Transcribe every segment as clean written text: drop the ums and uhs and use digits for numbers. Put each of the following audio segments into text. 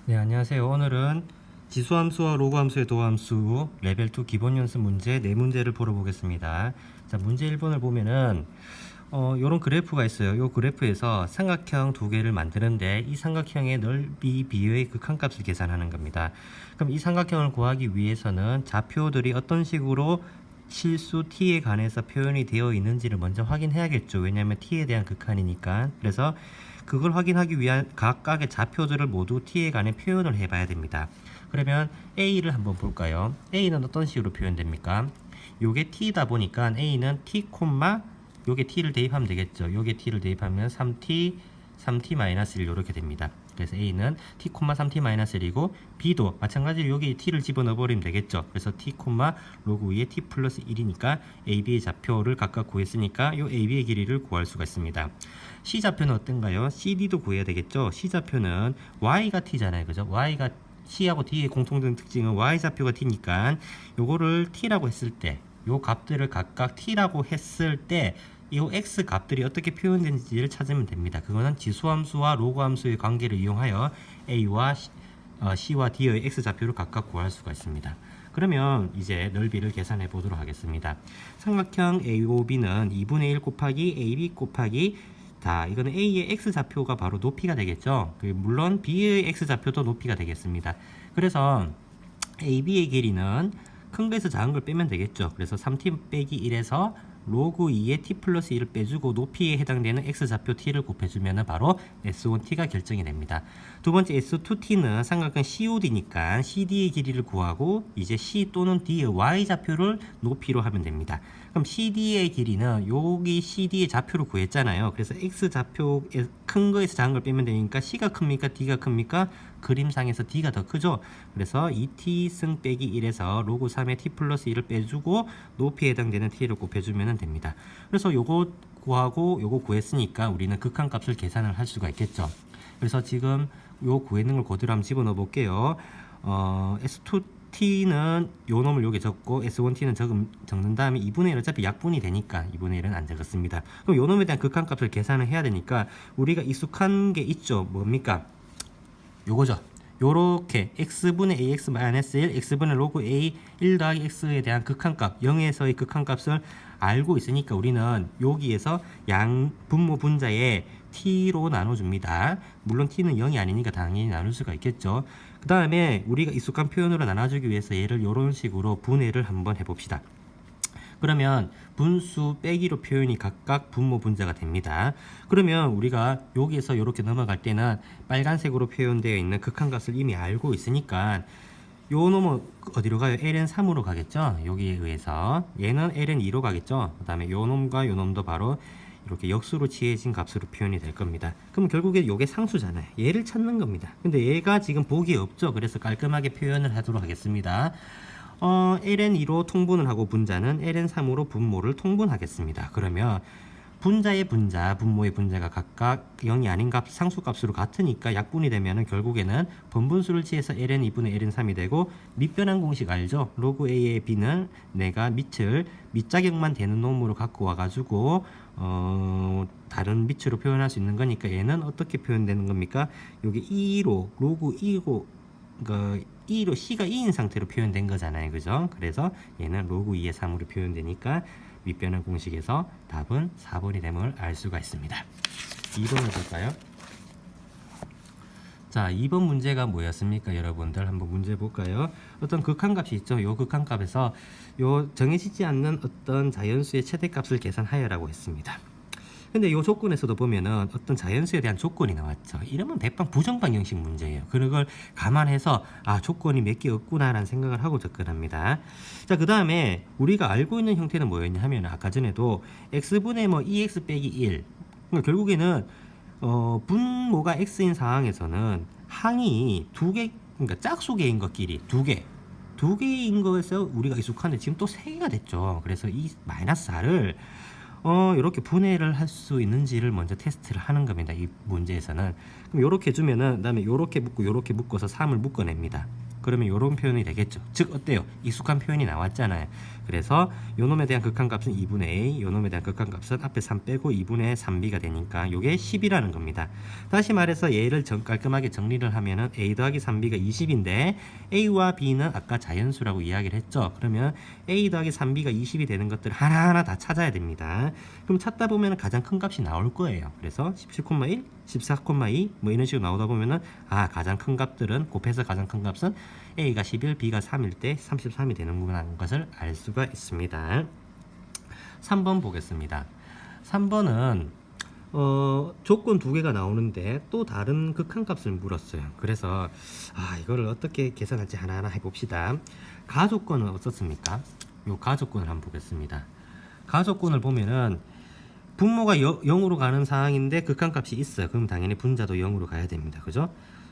네, 안녕하세요. 오늘은 지수함수와 로그함수의 도함수 레벨 2 기본 연습 문제 4문제를 풀어보겠습니다. 자, 문제 1번을 보면은 요런 그래프가 있어요. 요 그래프에서 삼각형 두 개를 만드는데 이 삼각형의 넓이 비의 극한값을 계산하는 겁니다. 그럼 이 삼각형을 구하기 위해서는 좌표들이 어떤 식으로 실수 t에 관해서 표현이 되어 있는지를 먼저 확인해야겠죠. 왜냐하면 t에 대한 극한이니까. 그래서 그걸 확인하기 위한 각각의 좌표들을 모두 t에 관해 표현을 해봐야 됩니다. 그러면 a를 한번 볼까요? a는 어떤 식으로 표현됩니까? 요게 t다 보니까 a는 t, 요게 t를 대입하면 되겠죠. 요게 t를 대입하면 3t, 3t-1 이렇게 됩니다. 그래서 a는 t, 3t-1이고 b도 마찬가지로 여기 t를 집어넣어 버리면 되겠죠. 그래서 t, 로그 위에 t 플러스 1이니까 ab의 좌표를 각각 구했으니까 요 ab의 길이를 구할 수가 있습니다. c 좌표는 어떤가요? cd도 구해야 되겠죠. c 좌표는 y가 t잖아요. 그죠? y가 c하고 d의 공통된 특징은 y 좌표가 t니까 요거를 t라고 했을 때 요 값들을 각각 t라고 했을 때 이 x 값들이 어떻게 표현되는지를 찾으면 됩니다. 그거는 지수함수와 로그함수의 관계를 이용하여 a와 c와 d의 x 좌표를 각각 구할 수가 있습니다. 그러면 이제 넓이를 계산해 보도록 하겠습니다. 삼각형 AOB는 2분의 1 곱하기 AB 곱하기 이거는 A의 X좌표가 바로 높이가 되겠죠. 물론 B의 X좌표도 높이가 되겠습니다. 그래서 AB의 길이는 큰 거에서 작은 걸 빼면 되겠죠. 그래서 3t 빼기 1에서 로그 2의 t 플러스 1을 빼주고 높이에 해당되는 x좌표 t를 곱해주면 바로 s1t가 결정이 됩니다. 두 번째 s2t는 삼각형 COD니까 CD의 길이를 구하고 이제 C 또는 D의 y좌표를 높이로 하면 됩니다. 그럼 CD의 길이는 여기 CD의 좌표를 구했잖아요. 그래서 x좌표에 큰 거에서 작은 걸 빼면 되니까 C가 큽니까? D가 큽니까? 그림상에서 D가 더 크죠. 그래서 2t 승 빼기 1에서 로그 3의 t 플러스 1을 빼주고 높이에 해당되는 t를 곱해주면 됩니다. 그래서 요거 구하고 요거 구했으니까 우리는 극한값을 계산을 할 수가 있겠죠. 그래서 지금 요 구했는 걸 그대로 한번 집어넣어 볼게요. S2t는 요 놈을 여기 적고 S1t는 적는 다음에 2분의 1 어차피 약분이 되니까 2분의 1은 안 적었습니다. 그럼 요 놈에 대한 극한값을 계산을 해야 되니까 우리가 익숙한 게 있죠. 뭡니까? 요거죠. 요렇게 x분의 ax-1 x분의 로그 a 1 더하기 x에 대한 극한값 0에서의 극한값을 알고 있으니까 우리는 여기에서 양 분모 분자에 t로 나눠줍니다. 물론 t는 0이 아니니까 당연히 나눌 수가 있겠죠. 그 다음에 우리가 익숙한 표현으로 나눠주기 위해서 얘를 이런 식으로 분해를 한번 해봅시다. 그러면 분수 빼기로 표현이 각각 분모 분자가 됩니다. 그러면 우리가 여기에서 이렇게 넘어갈 때는 빨간색으로 표현되어 있는 극한값을 이미 알고 있으니까 요 놈은 어디로 가요? ln 3으로 가겠죠. 여기에 의해서 얘는 ln 2로 가겠죠. 그 다음에 요 놈과 요 놈도 바로 이렇게 역수로 취해진 값으로 표현이 될 겁니다. 그럼 결국에 요게 상수잖아요. 얘를 찾는 겁니다. 근데 얘가 지금 복이 없죠. 그래서 깔끔하게 표현을 하도록 하겠습니다. ln2로 통분을 하고 분자는 ln3으로 분모를 통분하겠습니다. 그러면 분자의 분자, 분모의 분자가 각각 0이 아닌 값, 상수값으로 같으니까 약분이 되면은 결국에는 번분수를 취해서 ln 2분의 ln 3이 되고 밑변환 공식 알죠? 로그 a의 b는 내가 밑을 밑자격만 되는 놈으로 갖고 와가지고 다른 밑으로 표현할 수 있는 거니까 얘는 어떻게 표현되는 겁니까? 여기 2로 로그 2고 그러니까 2로 C가 2인 상태로 표현된 거잖아요. 그죠? 그래서 얘는 로그 2의 3으로 표현되니까 밑변환 공식에서 답은 4번이 됨을 알 수가 있습니다. 2번을 볼까요? 자, 2번 문제가 뭐였습니까? 여러분들 한번 문제 볼까요? 어떤 극한값이 있죠. 요 극한값에서 요 정해지지 않는 어떤 자연수의 최대값을 계산하여라고 했습니다. 근데 이 조건에서도 보면은 어떤 자연수에 대한 조건이 나왔죠. 이러면 백방 부정방정식 문제예요. 그걸 감안해서 조건이 몇 개 없구나라는 생각을 하고 접근합니다. 자, 그 다음에 우리가 알고 있는 형태는 뭐였냐 하면 아까 전에도 x분의 2x 빼기 1. 그러니까 결국에는 분모가 x인 상황에서는 항이 두 개, 그러니까 짝수 개인 것끼리 두 개인 거에서 우리가 익숙한데 지금 또 세 개가 됐죠. 그래서 이 마이너스 4를 이렇게 분해를 할 수 있는지를 먼저 테스트를 하는 겁니다. 이 문제에서는. 그럼 이렇게 주면은 그다음에 이렇게 묶고 이렇게 묶어서 3을 묶어냅니다. 그러면 이런 표현이 되겠죠. 즉 어때요? 익숙한 표현이 나왔잖아요. 그래서 요 놈에 대한 극한값은 2분의 a, 요 놈에 대한 극한값은 앞에 3 빼고 2분의 3b가 되니까 요게 10이라는 겁니다. 다시 말해서 얘를 깔끔하게 정리를 하면은 a 더하기 3b가 20인데 a와 b는 아까 자연수라고 이야기를 했죠. 그러면 a 더하기 3b가 20이 되는 것들 하나하나 다 찾아야 됩니다. 그럼 찾다 보면 가장 큰 값이 나올 거예요. 그래서 17,1, 14,2 뭐 이런 식으로 나오다 보면은 가장 큰 값들은 곱해서 가장 큰 값은 a가 11, b가 3일 때 33이 되는구나 하는 것을 알 수가 있습니다. 3번 보겠습니다. 3번은 조건 두 개가 나오는데 또 다른 극한값을 물었어요. 그래서 이거를 어떻게 계산할지 하나하나 해봅시다. 가조건은 어떻습니까? 요 가조건을 한번 보겠습니다. 가조건을 보면은 분모가 0으로 가는 상황인데 극한값이 있어요. 그럼 당연히 분자도 0으로 가야 됩니다. 그죠?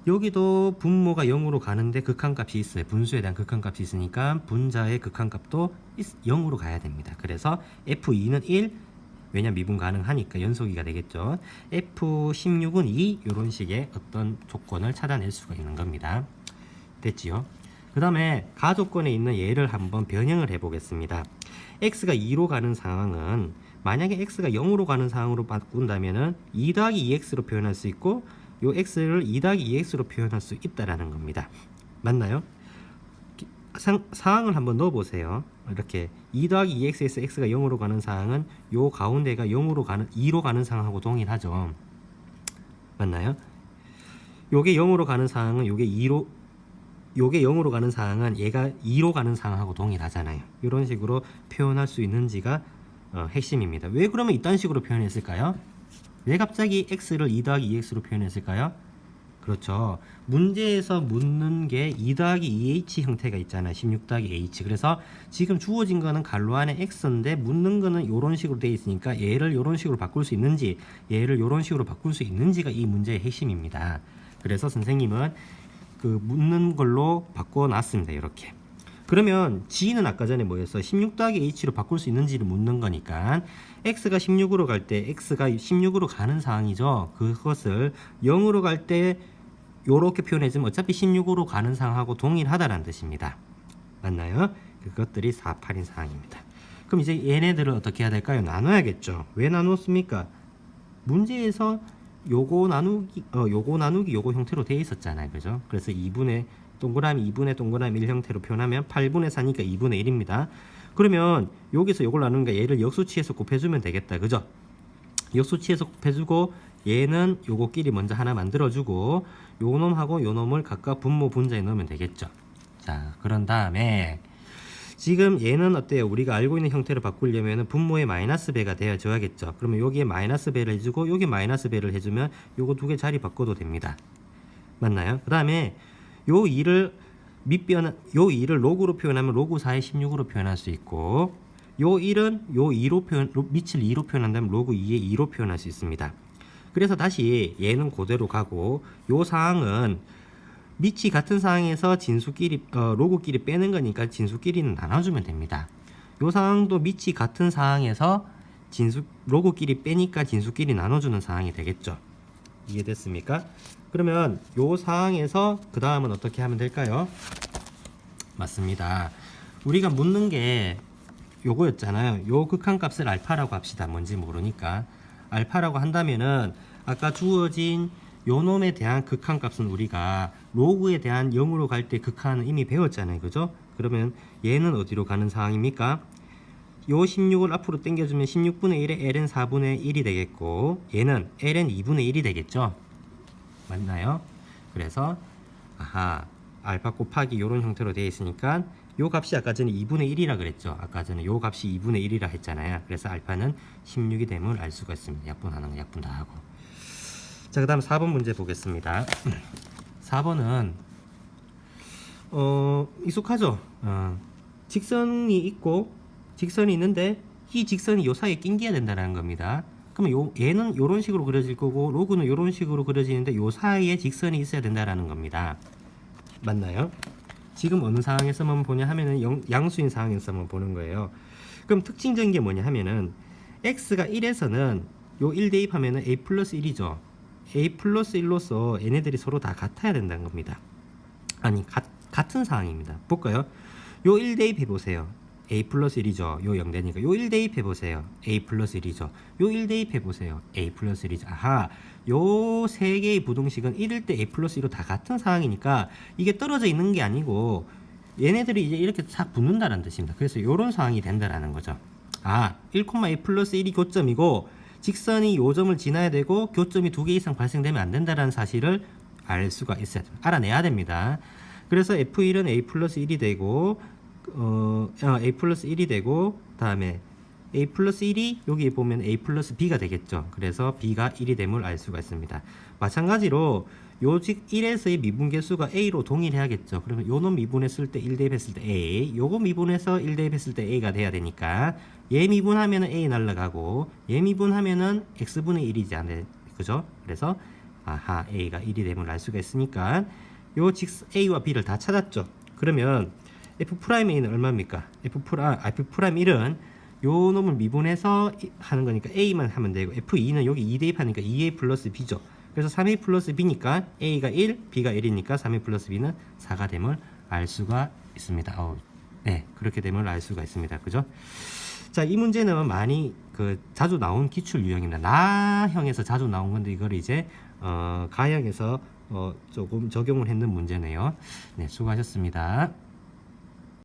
여기도 분모가 0으로 가는데 극한값이 있어요. 분수에 대한 극한값이 있으니까 분자의 극한값도 0으로 가야 됩니다. 그래서 F2는 1, 왜냐면 미분 가능하니까 연속이가 되겠죠. F16은 2, 이런 식의 어떤 조건을 찾아낼 수가 있는 겁니다. 됐지요? 그 다음에 가조건에 있는 얘를 한번 변형을 해보겠습니다. x가 2로 가는 상황은 만약에 x가 0으로 가는 상황으로 바꾼다면은 2 더하기 2x로 표현할 수 있고 요 x를 2 더하기 2x로 표현할 수 있다라는 겁니다. 맞나요? 상황을 한번 넣어보세요. 이렇게 2 더하기 2x에서 x가 0으로 가는 상황은 요 가운데가 0으로 가는 2로 가는 상황하고 동일하죠. 맞나요? 요게 0으로 가는 상황은 요게 0으로 가는 상황은 얘가 2로 가는 상황하고 동일하잖아요. 이런 식으로 표현할 수 있는지가 핵심입니다. 왜 그러면 이딴 식으로 표현했을까요? 왜 갑자기 x를 2 더하기 2x로 표현했을까요? 그렇죠. 문제에서 묻는 게 2 더하기 2h 형태가 있잖아요. 16 더하기 h. 그래서 지금 주어진 거는 괄호 안에 x인데 묻는 거는 이런 식으로 되어 있으니까 얘를 이런 식으로 바꿀 수 있는지 얘를 이런 식으로 바꿀 수 있는지가 이 문제의 핵심입니다. 그래서 선생님은 그 묻는 걸로 바꿔놨습니다. 이렇게. 그러면 g는 아까 전에 뭐였어? 16 더하기 h로 바꿀 수 있는지를 묻는 거니까 x가 16으로 갈 때 x가 16으로 가는 상황이죠. 그것을 0으로 갈 때 요렇게 표현해주면 어차피 16으로 가는 상황하고 동일하다는 뜻입니다. 맞나요? 그것들이 4, 8인 상황입니다. 그럼 이제 얘네들을 어떻게 해야 될까요? 나눠야겠죠. 왜 나누었습니까? 문제에서 요거 나누기 요거 형태로 되어 있었잖아요. 그죠? 그래서 2분의 동그라미 2분의 동그라미 1 형태로 표현하면 8분의 4니까 2분의 1입니다. 그러면 여기서 요걸 나누니까 얘를 역수치해서 곱해주면 되겠다. 그죠? 역수치해서 곱해주고 얘는 요거끼리 먼저 하나 만들어주고 요 놈하고 요 놈을 각각 분모 분자에 넣으면 되겠죠. 자, 그런 다음에 지금 얘는 어때요? 우리가 알고 있는 형태를 바꾸려면 분모에 마이너스 배가 되어줘야겠죠. 그러면 여기에 마이너스 배를 해주고 여기 마이너스 배를 해주면 요거 두 개 자리 바꿔도 됩니다. 맞나요? 그 다음에 요 2를 요 2를 로그로 표현하면 로그 4의 16으로 표현할 수 있고 요 1은 요 2로 밑을 2로 표현한다면 로그 2의 2로 표현할 수 있습니다. 그래서 다시 얘는 그대로 가고 요 상황은 밑이 같은 상황에서 진수끼리 로그끼리 빼는 거니까 진수끼리는 나눠주면 됩니다. 요 상황도 밑이 같은 상황에서 로그끼리 빼니까 진수끼리 나눠주는 상황이 되겠죠. 이해됐습니까? 그러면 요 상황에서 그 다음은 어떻게 하면 될까요? 맞습니다. 우리가 묻는 게 요거였잖아요. 요 극한값을 알파라고 합시다. 뭔지 모르니까 알파라고 한다면은 아까 주어진 요 놈에 대한 극한값은 우리가 로그에 대한 0으로 갈 때 극한은 이미 배웠잖아요. 그죠? 그러면 얘는 어디로 가는 상황입니까? 요 16을 앞으로 당겨주면 16분의 1에 ln 4분의 1이 되겠고 얘는 ln 2분의 1이 되겠죠? 맞나요? 그래서 알파 곱하기 요런 형태로 되어 있으니까 요 값이 아까 전에 2분의 1이라 그랬죠. 아까 전에 요 값이 2분의 1이라 했잖아요. 그래서 알파는 16이 됨을 알 수가 있습니다. 약분하는 거 약분 다 하고. 자, 그 다음 4번 문제 보겠습니다. 4번은 익숙하죠? 직선이 있고 직선이 있는데 이 직선이 요 사이에 낑겨야 된다는 겁니다. 그러면 얘는 요런 식으로 그려질 거고 로그는 요런 식으로 그려지는데 요 사이에 직선이 있어야 된다는 겁니다. 맞나요? 지금 어느 상황에서만 보냐 하면은 양수인 상황에서만 보는 거예요. 그럼 특징적인 게 뭐냐 하면은 x가 1에서는 요 1 대입하면은 a 플러스 1이죠. a 플러스 1로서 얘네들이 서로 다 같아야 된다는 겁니다. 아니 같은 상황입니다. 볼까요? 요 1 대입해 보세요. A 플러스 1이죠. 요 0 되니까 요 1 대입해 보세요. A 플러스 1이죠. 요 1 대입해 보세요. A 플러스 1이죠. 아하, 요 세 개의 부등식은 1일 때 A 플러스 1로 다 같은 상황이니까 이게 떨어져 있는 게 아니고 얘네들이 이제 이렇게 싹 붙는다는 뜻입니다. 그래서 요런 상황이 된다라는 거죠. 아, 1,A 플러스 1이 교점이고 직선이 요 점을 지나야 되고 교점이 2개 이상 발생되면 안 된다라는 사실을 알 수가 있어야 됩니다. 알아내야 됩니다. 그래서 F1은 A 플러스 1이 되고 A 플러스 1이 되고 다음에 A 플러스 1이 여기 보면 A 플러스 B가 되겠죠. 그래서 B가 1이 됨을 알 수가 있습니다. 마찬가지로 요직 1에서의 미분계수가 A로 동일해야겠죠. 그러면 요놈 미분했을 때 1 대입했을 때 A, 요거 미분해서 1 대입했을 때 A가 돼야 되니까 얘 미분하면은 A 날라가고 얘 미분하면은 X분의 1이지 않아요. 그죠? 그래서 아하, A가 1이 됨을 알 수가 있으니까 요 A와 B를 다 찾았죠. 그러면 F'A는 얼마입니까? F'1은 요 놈을 미분해서 하는 거니까 A만 하면 되고 F2는 여기 2 대입하니까 2A 플러스 B죠. 그래서 3A 플러스 B니까 A가 1, B가 1이니까 3A 플러스 B는 4가 됨을 알 수가 있습니다. 네, 그렇게 됨을 알 수가 있습니다. 그죠? 자, 이 문제는 많이 자주 나온 기출 유형입니다. 나형에서 자주 나온 건데 이걸 이제 가형에서 조금 적용을 했는 문제네요. 네, 수고하셨습니다.